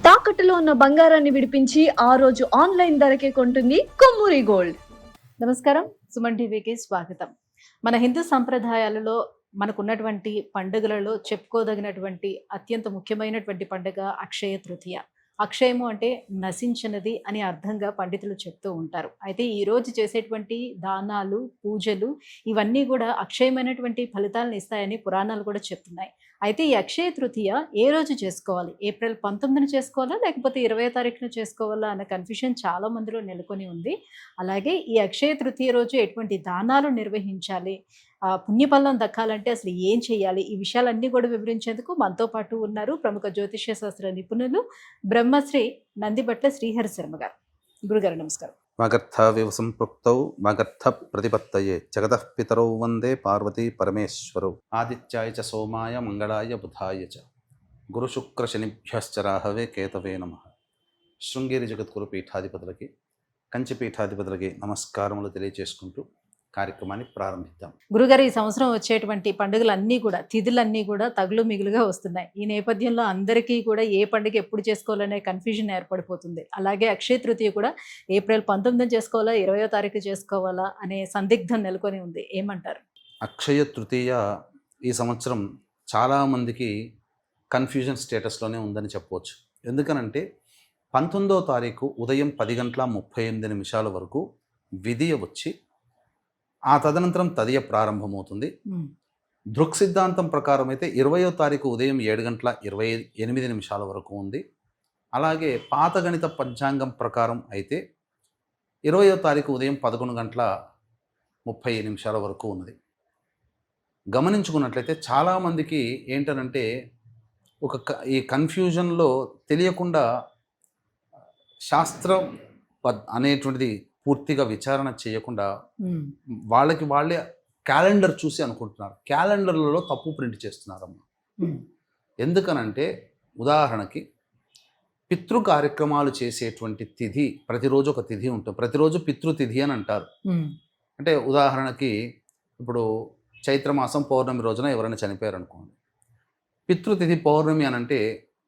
తాకట్టులో ఉన్న బంగారాన్ని విడిపించి ఆ రోజు ఆన్లైన్ ధరకే కొంటుంది కొమ్మూరి గోల్డ్. నమస్కారం, సుమన్ టీవీకి స్వాగతం. మన హిందూ సంప్రదాయాలలో మనకున్నటువంటి పండుగలలో చెప్పుకోదగినటువంటి అత్యంత ముఖ్యమైనటువంటి పండుగ అక్షయ తృతీయ. అక్షయము అంటే నశించినది అని అర్థంగా పండితులు చెప్తూ ఉంటారు. అయితే ఈరోజు చేసేటువంటి దానాలు, పూజలు ఇవన్నీ కూడా అక్షయమైనటువంటి ఫలితాలను ఇస్తాయని పురాణాలు కూడా చెప్తున్నాయి. అయితే ఈ అక్షయ తృతీయ ఏ రోజు చేసుకోవాలి? ఏప్రిల్ 19న చేసుకోవాలా, లేకపోతే 20వ తారీఖున చేసుకోవాలా అన్న కన్ఫ్యూజన్ చాలా మందిలో నెలకొని ఉంది. అలాగే ఈ అక్షయ తృతీయ రోజు ఎటువంటి దానాలు నిర్వహించాలి, పుణ్యఫలం దక్కాలంటే అసలు ఏం చేయాలి, ఈ విషయాలన్నీ కూడా వివరించేందుకు మనతో పాటు ఉన్నారు ప్రముఖ జ్యోతిష్య శాస్త్ర నిపుణులు బ్రహ్మశ్రీ నందిబట్ల శ్రీహరి శర్మ గారు. గురుగారు నమస్కారం. వాగర్థావివ సంపృక్తౌ వాగర్థ ప్రతిపత్తయే జగతః పితరౌ వందే పార్వతీ పరమేశ్వరౌ ఆదిత్యాయ చ సోమాయ మంగళాయ బుధాయ చ గురు శుక్ర శనిభ్యశ్చ రాహవే కేతవే నమః. శృంగేరి జగద్గురు పీఠాధిపతులకి, కంచి పీఠాధిపతులకి నమస్కారములు తెలియజేసుకుంటూ కార్యక్రమాన్ని ప్రారంభిద్దాం. గురుగారు, ఈ సంవత్సరం వచ్చేటువంటి పండుగలన్నీ కూడా, తిథులన్నీ కూడా తగులు మిగులుగా వస్తున్నాయి. ఈ నేపథ్యంలో అందరికీ కూడా ఏ పండుగ ఎప్పుడు చేసుకోవాలనే కన్ఫ్యూజన్ ఏర్పడిపోతుంది. అలాగే అక్షయ తృతీయ కూడా ఏప్రిల్ 19న చేసుకోవాలా, 20వ తారీఖు చేసుకోవాలా అనే సందిగ్ధం నెలకొని ఉంది. ఏమంటారు? అక్షయ తృతీయ ఈ సంవత్సరం చాలామందికి కన్ఫ్యూజన్ స్టేటస్లోనే ఉందని చెప్పవచ్చు. ఎందుకనంటే 19వ తారీఖు ఉదయం 10:38 వరకు విధియ వచ్చి ఆ తదనంతరం తదియ ప్రారంభమవుతుంది. దృక్ సిద్ధాంతం ప్రకారం అయితే 20వ తారీఖు ఉదయం 7:28 వరకు ఉంది. అలాగే పాత గణిత పంచాంగం ప్రకారం అయితే 20వ తారీఖు ఉదయం 11:30 వరకు ఉన్నది. గమనించుకున్నట్లయితే చాలామందికి ఏంటనంటే ఈ కన్ఫ్యూజన్లో తెలియకుండా శాస్త్రం అనేటువంటిది పూర్తిగా విచారణ చేయకుండా వాళ్ళకి వాళ్ళే క్యాలెండర్ చూసి అనుకుంటున్నారు. క్యాలెండర్లలో తప్పు ప్రింట్ చేస్తున్నారమ్మా. ఎందుకనంటే ఉదాహరణకి పితృ కార్యక్రమాలు చేసేటువంటి తిథి, ప్రతిరోజు ఒక తిథి ఉంటుంది. ప్రతిరోజు పితృతిథి అని అంటారు. అంటే ఉదాహరణకి ఇప్పుడు చైత్రమాసం పౌర్ణమి రోజున ఎవరైనా చనిపోయారు అనుకోండి, పితృతిథి పౌర్ణమి అని అంటే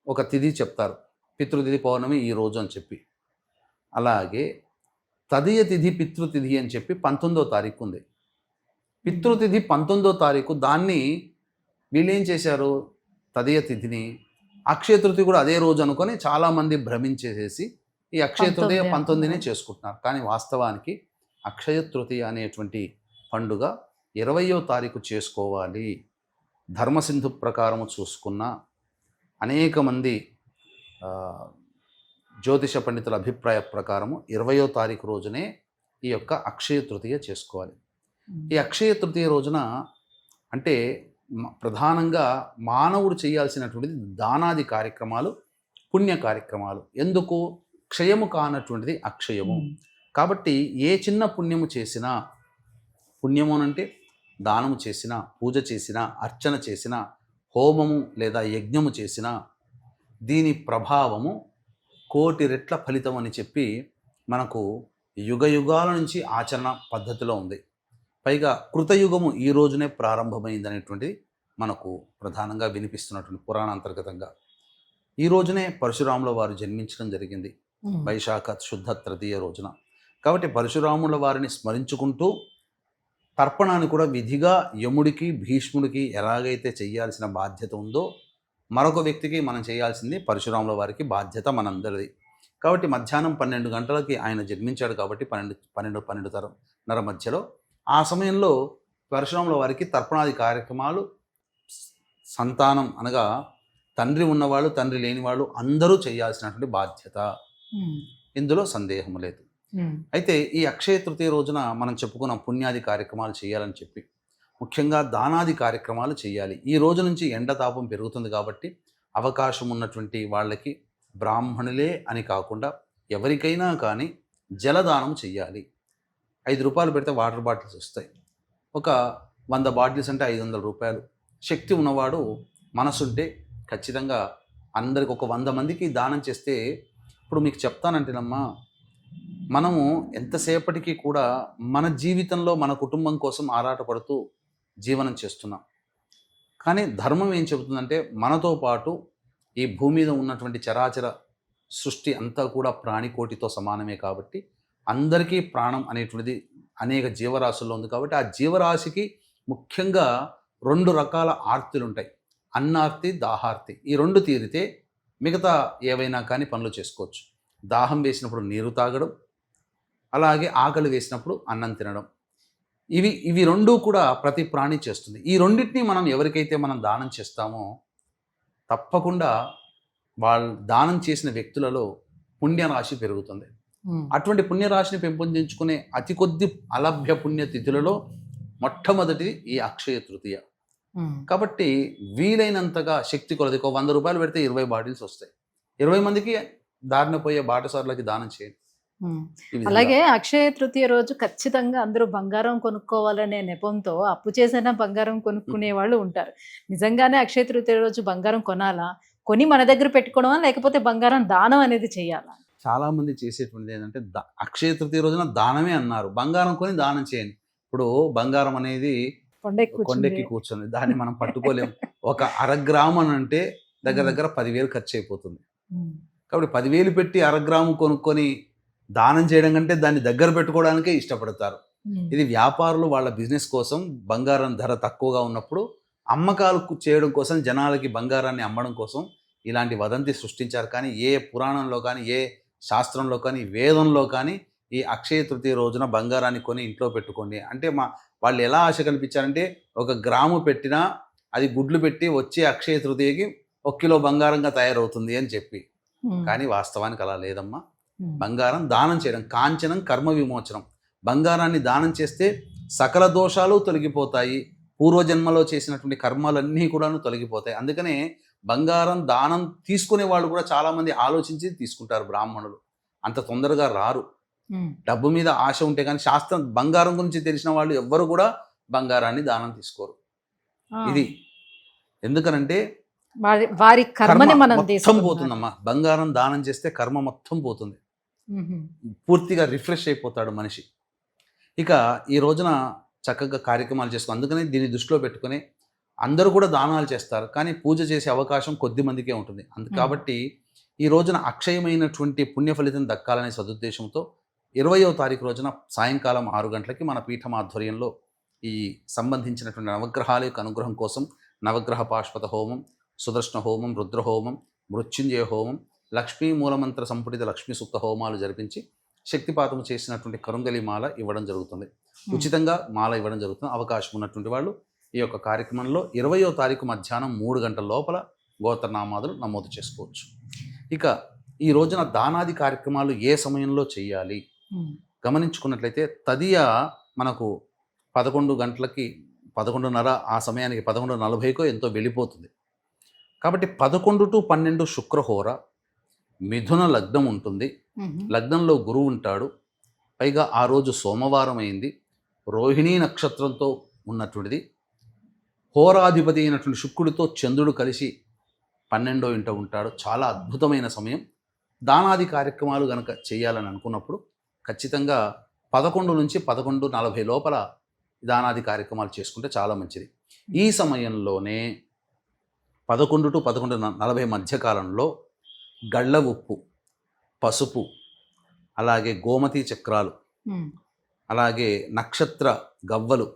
ఒక తిథి చెప్తారు, పితృతిథి పౌర్ణమి ఈ రోజు అని చెప్పి. అలాగే తదియ తిథి పితృతిథి అని చెప్పి 19వ తారీఖు ఉంది. పితృతిథి 19వ తారీఖు, దాన్ని వీళ్ళేం చేశారు, తదియ తిథిని అక్షయ తృతీయ కూడా అదే రోజు అనుకొని చాలామంది భ్రమించేసేసి ఈ అక్షయ తృతీయ 19నే చేసుకుంటున్నారు. కానీ వాస్తవానికి అక్షయ తృతీయ అనేటువంటి పండుగ 20వ తారీఖు చేసుకోవాలి. ధర్మసింధు ప్రకారము చూసుకున్న అనేక మంది జ్యోతిష పండితుల అభిప్రాయ ప్రకారము 20వ తారీఖు రోజునే ఈ యొక్క అక్షయ తృతీయ చేసుకోవాలి. ఈ అక్షయ తృతీయ రోజున అంటే ప్రధానంగా మానవుడు చేయాల్సినటువంటిది దానాది కార్యక్రమాలు, పుణ్య కార్యక్రమాలు. ఎందుకు? క్షయము కానటువంటిది అక్షయము. కాబట్టి ఏ చిన్న పుణ్యము చేసినా, పుణ్యము అంటే దానము చేసినా, పూజ చేసినా, అర్చన చేసినా, హోమము లేదా యజ్ఞము చేసినా దీని ప్రభావము 1,000,000 రెట్ల ఫలితం అని చెప్పి మనకు యుగ యుగాల నుంచి ఆచరణ పద్ధతిలో ఉంది. పైగా కృతయుగము ఈ రోజునే ప్రారంభమైంది అనేటువంటిది మనకు ప్రధానంగా వినిపిస్తున్నటువంటి పురాణాంతర్గతంగా. ఈ రోజునే పరశురాముల వారు జన్మించడం జరిగింది, వైశాఖ శుద్ధ తృతీయ రోజున. కాబట్టి పరశురాముల వారిని స్మరించుకుంటూ తర్పణాన్ని కూడా విధిగా యముడికి, భీష్ముడికి ఎలాగైతే చేయాల్సిన బాధ్యత ఉందో మరొక వ్యక్తికి మనం చేయాల్సింది పరశురాముల వారికి బాధ్యత మనందరిది. కాబట్టి మధ్యాహ్నం 12 గంటలకి ఆయన జన్మించాడు. కాబట్టి 12:30 మధ్యలో ఆ సమయంలో పరశురాముల వారికి తర్పణాది కార్యక్రమాలు సంతానం అనగా తండ్రి ఉన్నవాళ్ళు, తండ్రి లేని వాళ్ళు అందరూ చేయాల్సినటువంటి బాధ్యత, ఇందులో సందేహం లేదు. అయితే ఈ అక్షయ తృతీయ రోజున మనం చెప్పుకున్న పుణ్యాది కార్యక్రమాలు చేయాలని చెప్పి, ముఖ్యంగా దానాది కార్యక్రమాలు చేయాలి. ఈ రోజు నుంచి ఎండతాపం పెరుగుతుంది కాబట్టి అవకాశం ఉన్నటువంటి వాళ్ళకి, బ్రాహ్మణులే అని కాకుండా ఎవరికైనా కానీ జలదానం చెయ్యాలి. 5 రూపాయలు పెడితే వాటర్ బాటిల్స్ వస్తాయి. ఒక 100 బాటిల్స్ అంటే 500 రూపాయలు. శక్తి ఉన్నవాడు, మనసుంటే ఖచ్చితంగా అందరికి ఒక 100 మందికి దానం చేస్తే, ఇప్పుడు మీకు చెప్తానంటేనమ్మా, మనము ఎంతసేపటికి కూడా మన జీవితంలో మన కుటుంబం కోసం ఆరాటపడుతూ జీవనం చేస్తున్నాం. కానీ ధర్మం ఏం చెబుతుందంటే మనతో పాటు ఈ భూమి మీద ఉన్నటువంటి చరాచర సృష్టి అంతా కూడా ప్రాణికోటితో సమానమే కాబట్టి అందరికీ ప్రాణం అనేటువంటిది అనేక జీవరాశుల్లో ఉంది కాబట్టి ఆ జీవరాశికి ముఖ్యంగా 2 రకాల ఆర్తులు ఉంటాయి. అన్నార్తి, దాహార్తి. ఈ 2 తీరితే మిగతా ఏవైనా కానీ పనులు చేసుకోవచ్చు. దాహం వేసినప్పుడు నీరు తాగడం, అలాగే ఆకలి వేసినప్పుడు అన్నం తినడం. ఇవి 2 కూడా ప్రతి ప్రాణి చేస్తుంది. ఈ రెండింటిని మనం ఎవరికైతే మనం దానం చేస్తామో తప్పకుండా వాళ్ళు దానం చేసిన వ్యక్తులలో పుణ్యరాశి పెరుగుతుంది. అటువంటి పుణ్యరాశిని పెంపొందించుకునే అతి కొద్ది అలభ్య పుణ్యతిథులలో మొట్టమొదటిది ఈ అక్షయ తృతీయ. కాబట్టి వీలైనంతగా శక్తి కొలది 100 రూపాయలు పెడితే 20 బాటిల్స్ వస్తాయి. 20 మందికి దారిన పోయే బాటసారులకి దానం చేయండి. అలాగే అక్షయ తృతీయ రోజు ఖచ్చితంగా అందరూ బంగారం కొనుక్కోవాలనే నెపంతో అప్పు చేసిన బంగారం కొనుక్కునే వాళ్ళు ఉంటారు. నిజంగానే అక్షయ తృతీయ రోజు బంగారం కొనాలా, కొని మన దగ్గర పెట్టుకోవడమా, లేకపోతే బంగారం దానం అనేది చేయాలా? చాలా మంది చేసేటువంటిది ఏంటంటే అక్షయ తృతీయ రోజున దానమే అన్నారు, బంగారం కొని దానం చేయండి. ఇప్పుడు బంగారం అనేది కొండెక్కి కూర్చుంది, దాన్ని మనం పట్టుకోలేము. ఒక 1/2 గ్రాము అని అంటే దగ్గర 10,000 ఖర్చు అయిపోతుంది. కాబట్టి 10,000 పెట్టి 1/2 గ్రాము కొనుక్కొని దానం చేయడం కంటే దాన్ని దగ్గర పెట్టుకోవడానికే ఇష్టపడతారు. ఇది వ్యాపారులు వాళ్ళ బిజినెస్ కోసం బంగారం ధర తక్కువగా ఉన్నప్పుడు అమ్మకాలు చేయడం కోసం, జనాలకి బంగారాన్ని అమ్మడం కోసం ఇలాంటి వదంతి సృష్టించారు. కానీ ఏ పురాణంలో కానీ, ఏ శాస్త్రంలో కానీ, వేదంలో కానీ ఈ అక్షయ తృతీయ రోజున బంగారాన్ని కొని ఇంట్లో పెట్టుకోండి అంటే వాళ్ళు ఎలా ఆశ కల్పించారంటే 1 గ్రాము పెట్టినా అది గుడ్లు పెట్టి వచ్చే అక్షయ తృతీయకి 1 కిలో బంగారంగా తయారవుతుంది అని చెప్పి. కానీ వాస్తవానికి అలా లేదమ్మా. బంగారం దానం చేయడం, కాంచనం కర్మ విమోచనం. బంగారాన్ని దానం చేస్తే సకల దోషాలు తొలగిపోతాయి, పూర్వజన్మలో చేసినటువంటి కర్మలన్నీ కూడాను తొలగిపోతాయి. అందుకనే బంగారం దానం తీసుకునే వాళ్ళు కూడా చాలామంది ఆలోచించి తీసుకుంటారు. బ్రాహ్మణులు అంత తొందరగా రారు. డబ్బు మీద ఆశ ఉంటే కానీ శాస్త్రం బంగారం గురించి తెలిసిన వాళ్ళు ఎవ్వరు కూడా బంగారాన్ని దానం తీసుకోరు. ఇది ఎందుకనంటే వారి కర్మని మనం మొత్తం పోతుందమ్మా. బంగారం దానం చేస్తే కర్మ మొత్తం పోతుంది, పూర్తిగా రిఫ్రెష్ అయిపోతాడు మనిషి. ఇక ఈ రోజున చక్కగా కార్యక్రమాలు చేసుకో. అందుకని దీన్ని దృష్టిలో పెట్టుకుని అందరూ కూడా దానాలు చేస్తారు, కానీ పూజ చేసే అవకాశం కొద్ది మందికే ఉంటుంది. కాబట్టి ఈ రోజున అక్షయమైనటువంటి పుణ్య ఫలితం దక్కాలనే సదుద్దేశంతో 20వ తారీఖు రోజున సాయంకాలం 6 గంటలకి మన పీఠం ఆధ్వర్యంలో ఈ సంబంధించినటువంటి నవగ్రహాల యొక్క అనుగ్రహం కోసం నవగ్రహ పాశ్వత హోమం, సుదర్శన హోమం, రుద్రహోమం, మృత్యుంజయ హోమం, లక్ష్మీ మూలమంత్ర సంపుటిత లక్ష్మీ సూక్త హోమాలు జరిపించి శక్తిపాతం చేసినటువంటి కరుంగలి మాల ఇవ్వడం జరుగుతుంది. ఉచితంగా మాల ఇవ్వడం జరుగుతుంది. అవకాశం ఉన్నటువంటి వాళ్ళు ఈ యొక్క కార్యక్రమంలో 20వ తారీఖు మధ్యాహ్నం 3 గంటల లోపల గోత్రనామాదులు నమోదు చేసుకోవచ్చు. ఇక ఈ రోజున దానాది కార్యక్రమాలు ఏ సమయంలో చేయాలి గమనించుకున్నట్లయితే తదియ మనకు 11 గంటలకి 11:30 ఆ సమయానికి 11:40కో ఎంతో వెళ్ళిపోతుంది. కాబట్టి 11 to 12 శుక్రహోర, మిథున లగ్నం ఉంటుంది. లగ్నంలో గురువు ఉంటాడు. పైగా ఆ రోజు సోమవారం అయింది, రోహిణీ నక్షత్రంతో ఉన్నటువంటిది. హోరాధిపతి అయినటువంటి శుక్రుడితో చంద్రుడు కలిసి 12వ ఇంట ఉంటాడు. చాలా అద్భుతమైన సమయం. దానాది కార్యక్రమాలు కనుక చేయాలని అనుకున్నప్పుడు ఖచ్చితంగా 11 నుంచి 11:40 లోపల దానాది కార్యక్రమాలు చేసుకుంటే చాలా మంచిది. ఈ సమయంలోనే 11 to 11:40 మధ్యకాలంలో గళ్ళ ఉప్పు, పసుపు, అలాగే గోమతి చక్రాలు, అలాగే నక్షత్ర గవ్వలు,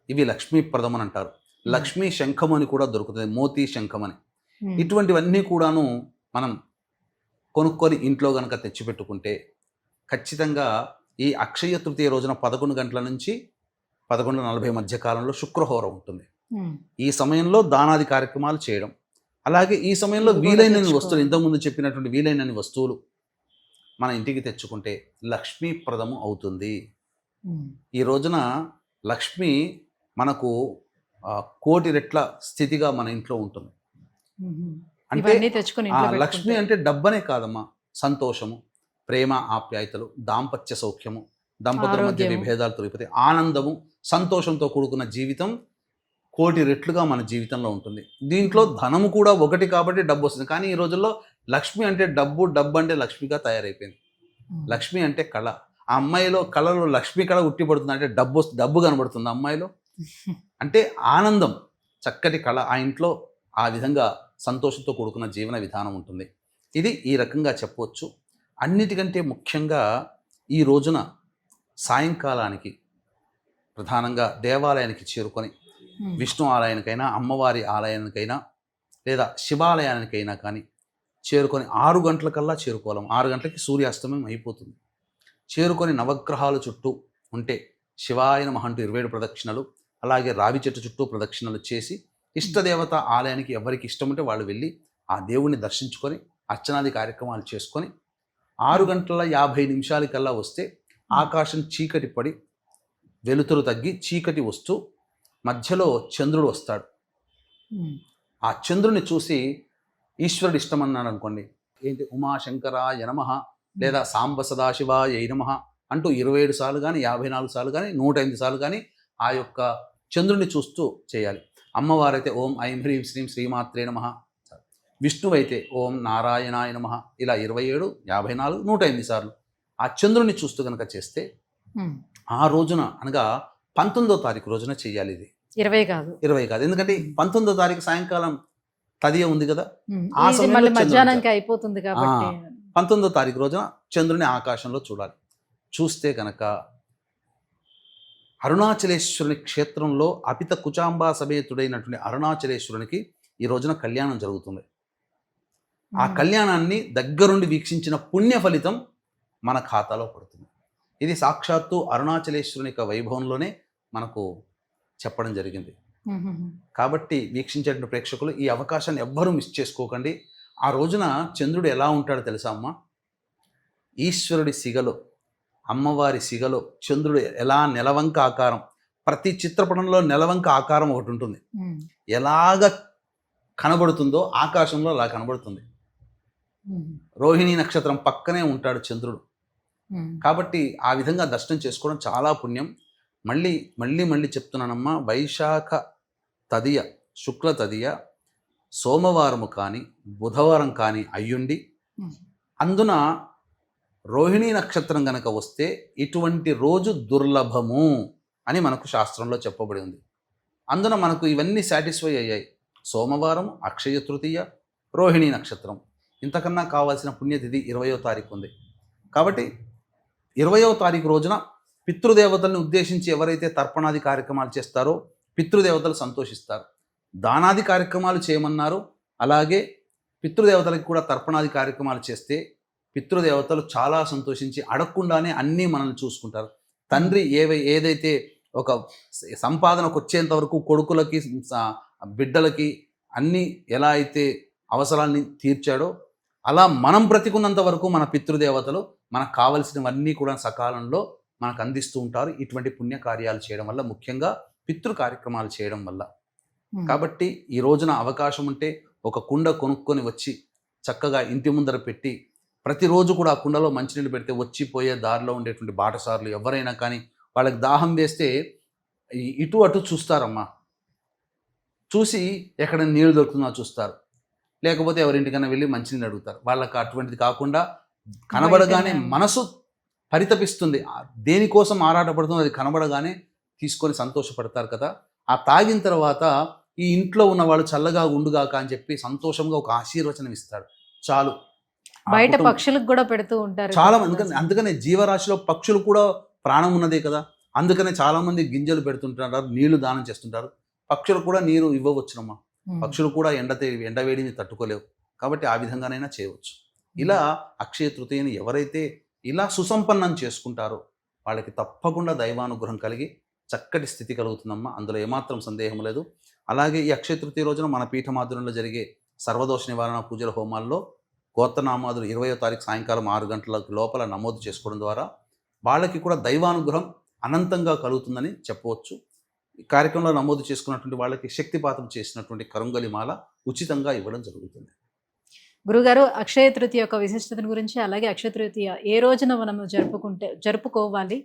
ఇవి లక్ష్మీప్రదం అని అంటారు. లక్ష్మీ శంఖం అని కూడా దొరుకుతుంది, మోతీ శంఖం అని. ఇటువంటివన్నీ కూడాను మనం కొనుక్కొని ఇంట్లో కనుక తెచ్చిపెట్టుకుంటే ఖచ్చితంగా ఈ అక్షయ తృతీయ రోజున 11 గంటల నుంచి 11:40 మధ్య కాలంలో శుక్రహోర ఉంటుంది. ఈ సమయంలో దానాది కార్యక్రమాలు చేయడం, అలాగే ఈ సమయంలో వీలైనన్ని వస్తువులు, ఇంతకుముందు చెప్పినటువంటి వీలైనన్ని వస్తువులు మన ఇంటికి తెచ్చుకుంటే లక్ష్మీప్రదము అవుతుంది. ఈ రోజున లక్ష్మి మనకు 1,00,00,000 రెట్ల స్థితిగా మన ఇంట్లో ఉంటుంది. అంటే లక్ష్మి అంటే డబ్బనే కాదమ్మా, సంతోషము, ప్రేమ, ఆప్యాయతలు, దాంపత్య సౌఖ్యము, దంపతుల మధ్య విభేదాలు తొలగిపోతే ఆనందము, సంతోషంతో కూడుకున్న జీవితం 1,00,00,000 రెట్లుగా మన జీవితంలో ఉంటుంది. దీంట్లో ధనము కూడా ఒకటి కాబట్టి డబ్బు వస్తుంది. కానీ ఈ రోజుల్లో లక్ష్మి అంటే డబ్బు, డబ్బు అంటే లక్ష్మిగా తయారైపోయింది. లక్ష్మి అంటే కళ. ఆ అమ్మాయిలో కళలో లక్ష్మి కళ ఉట్టిపడుతుంది అంటే డబ్బు కనబడుతుంది అమ్మాయిలో. అంటే ఆనందం, చక్కటి కళ, ఆ ఇంట్లో ఆ విధంగా సంతోషంతో కూడుకున్న జీవన విధానం ఉంటుంది. ఇది ఈ రకంగా చెప్పవచ్చు. అన్నిటికంటే ముఖ్యంగా ఈ రోజున సాయంకాలానికి ప్రధానంగా దేవాలయానికి చేరుకొని విష్ణు ఆలయానికైనా, అమ్మవారి ఆలయానికైనా, లేదా శివాలయానికైనా కానీ చేరుకొని 6 గంటలకల్లా చేరుకోవాలి. 6 గంటలకి సూర్యాస్తమయం అయిపోతుంది. చేరుకొని నవగ్రహాల చుట్టూ ఉంటే శివాయ నమః అంటూ 27 ప్రదక్షిణలు, అలాగే రావి చెట్టు చుట్టూ ప్రదక్షిణలు చేసి ఇష్టదేవత ఆలయానికి ఎవరికి ఇష్టం ఉంటే వాళ్ళు వెళ్ళి ఆ దేవుణ్ణి దర్శించుకొని అర్చనాది కార్యక్రమాలు చేసుకొని 6:50 వస్తే ఆకాశం చీకటి పడి వెలుతురు తగ్గి చీకటి వస్తూ మధ్యలో చంద్రుడు వస్తాడు. ఆ చంద్రుని చూసి ఈశ్వరుడు ఇష్టం అన్నాడు అనుకోండి, ఏంటి ఉమాశంకరాయ నమః లేదా సాంబ సదాశివాయ నమః అంటూ 27 సార్లు కానీ, 54 సార్లు కానీ, 108 సార్లు కానీ ఆ యొక్క చంద్రుని చూస్తూ చేయాలి. అమ్మవారైతే ఓం ఐం హ్రీం శ్రీం శ్రీమాత్రే నమః, విష్ణువైతే ఓం నారాయణాయ నమః, ఇలా 27, 54, 108 సార్లు ఆ చంద్రుని చూస్తూ కనుక చేస్తే ఆ రోజున అనగా 19వ తారీఖు రోజున చేయాలి. ఇది 20 కాదు, ఎందుకంటే 19వ తారీఖు సాయంకాలం తదియ ఉంది కదా, ఆ సమయంలో మధ్యాహ్నానికి అయిపోతుంది కాబట్టి 19వ తారీఖు రోజున చంద్రుని ఆకాశంలో చూడాలి. చూస్తే కనుక అరుణాచలేశ్వరుని క్షేత్రంలో అపిత కుచాంబా సమేతుడైనటువంటి అరుణాచలేశ్వరునికి ఈ రోజున కళ్యాణం జరుగుతుంది. ఆ కళ్యాణాన్ని దగ్గరుండి వీక్షించిన పుణ్య ఫలితం మన ఖాతాలో పడుతుంది. ఇది సాక్షాత్తు అరుణాచలేశ్వరుని యొక్క వైభవంలోనే మనకు చెప్పడం జరిగింది. కాబట్టి వీక్షించేటువంటి ప్రేక్షకులు ఈ అవకాశాన్ని ఎవ్వరూ మిస్ చేసుకోకండి. ఆ రోజున చంద్రుడు ఎలా ఉంటాడో తెలుసా అమ్మ? ఈశ్వరుడి సిగలో, అమ్మవారి సిగలో చంద్రుడు ఎలా నెలవంక ఆకారం, ప్రతి చిత్రపటంలో నెలవంక ఆకారం ఒకటి ఉంటుంది. ఎలాగ కనబడుతుందో ఆకాశంలో అలా కనబడుతుంది. రోహిణీ నక్షత్రం పక్కనే ఉంటాడు చంద్రుడు. కాబట్టి ఆ విధంగా దర్శనం చేసుకోవడం చాలా పుణ్యం. మళ్ళీ చెప్తున్నానమ్మా, వైశాఖ తదియ, శుక్ల తదియ సోమవారము కానీ బుధవారం కానీ అయ్యుండి అందున రోహిణీ నక్షత్రం గనక వస్తే ఇటువంటి రోజు దుర్లభము అని మనకు శాస్త్రంలో చెప్పబడి ఉంది. అందున మనకు ఇవన్నీ సాటిస్ఫై అయ్యాయి. సోమవారం, అక్షయ తృతీయ, రోహిణీ నక్షత్రం. ఇంతకన్నా కావాల్సిన పుణ్యతిథి 20వ తారీఖు ఉంది. కాబట్టి 20వ తారీఖు రోజున పితృదేవతల్ని ఉద్దేశించి ఎవరైతే తర్పణాది కార్యక్రమాలు చేస్తారో పితృదేవతలు సంతోషిస్తారు. దానాది కార్యక్రమాలు చేయమన్నారు. అలాగే పితృదేవతలకు కూడా తర్పణాది కార్యక్రమాలు చేస్తే పితృదేవతలు చాలా సంతోషించి అడగకుండానే అన్నీ మనల్ని చూసుకుంటారు. తండ్రి ఏదైతే ఒక సంపాదనకు వచ్చేంత వరకు కొడుకులకి బిడ్డలకి అన్నీ ఎలా అయితే అవసరాన్ని తీర్చాడో అలా మనం బ్రతికున్నంత వరకు మన పితృదేవతలు మనకు కావలసినవన్నీ కూడా సకాలంలో మనకు అందిస్తూ ఉంటారు. ఇటువంటి పుణ్య కార్యాలు చేయడం వల్ల, ముఖ్యంగా పితృ కార్యక్రమాలు చేయడం వల్ల. కాబట్టి ఈ రోజున అవకాశం ఉంటే ఒక కుండ కొనుక్కొని వచ్చి చక్కగా ఇంటి ముందర పెట్టి ప్రతిరోజు కూడా ఆ కుండలో మంచినీళ్ళు పెడితే వచ్చిపోయే దారిలో ఉండేటువంటి బాటసార్లు ఎవరైనా కానీ వాళ్ళకి దాహం వేస్తే ఇటు అటు చూస్తారమ్మా. చూసి ఎక్కడ నీళ్ళు దొరుకుతుందో చూస్తారు, లేకపోతే ఎవరింటికైనా వెళ్ళి మంచినీళ్ళు అడుగుతారు. వాళ్ళకి అటువంటిది కాకుండా కనబడగానే మనసు పరితపిస్తుంది, దేనికోసం ఆరాటపడుతుందో అది కనబడగానే తీసుకొని సంతోషపడతారు కదా. ఆ తాగిన తర్వాత ఈ ఇంట్లో ఉన్న వాళ్ళు చల్లగా ఉండుగాక అని చెప్పి సంతోషంగా ఒక ఆశీర్వచనం ఇస్తాడు. చాలు. బయట పక్షులకు కూడా పెడుతూ ఉంటారు చాలా మంది. అందుకనే జీవరాశిలో పక్షులు కూడా ప్రాణం ఉన్నదే కదా, అందుకనే చాలా మంది గింజలు పెడుతుంటారు, నీళ్లు దానం చేస్తుంటారు. పక్షులు కూడా నీరు ఇవ్వవచ్చునమ్మా. పక్షులు కూడా ఎండవేడిని తట్టుకోలేవు. కాబట్టి ఆ విధంగానైనా చేయవచ్చు. ఇలా అక్షయ తృతీయని ఎవరైతే ఇలా సుసంపన్నం చేసుకుంటారో వాళ్ళకి తప్పకుండా దైవానుగ్రహం కలిగి చక్కటి స్థితి కలుగుతుందమ్మా. అందులో ఏమాత్రం సందేహం లేదు. అలాగే ఈ అక్షయ తృతీయ రోజున మన పీఠమాధుర్యంలో జరిగే సర్వదోష నివారణ పూజల హోమాల్లో గోత్రనామాదులు 20వ తారీఖు సాయంకాలం 6 గంటల లోపల నమోదు చేసుకోవడం ద్వారా వాళ్ళకి కూడా దైవానుగ్రహం అనంతంగా కలుగుతుందని చెప్పవచ్చు. ఈ కార్యక్రమంలో నమోదు చేసుకున్నటువంటి వాళ్ళకి శక్తిపాతం చేసినటువంటి కరుంగలిమాల ఉచితంగా ఇవ్వడం జరుగుతుంది. గురుగారు, అక్షయ తృతీయ యొక్క విశిష్టతను గురించి, అలాగే అక్షయ తృతీయ ఏ రోజున మనము జరుపుకోవాలి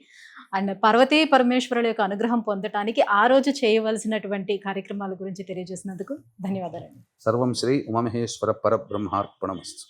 అండ్ పార్వతీ పరమేశ్వరుల యొక్క అనుగ్రహం పొందటానికి ఆ రోజు చేయవలసినటువంటి కార్యక్రమాల గురించి తెలియజేసినందుకు ధన్యవాదాలు. సర్వం శ్రీ ఉమామహేశ్వర పరబ్రహ్మార్పణమస్తు.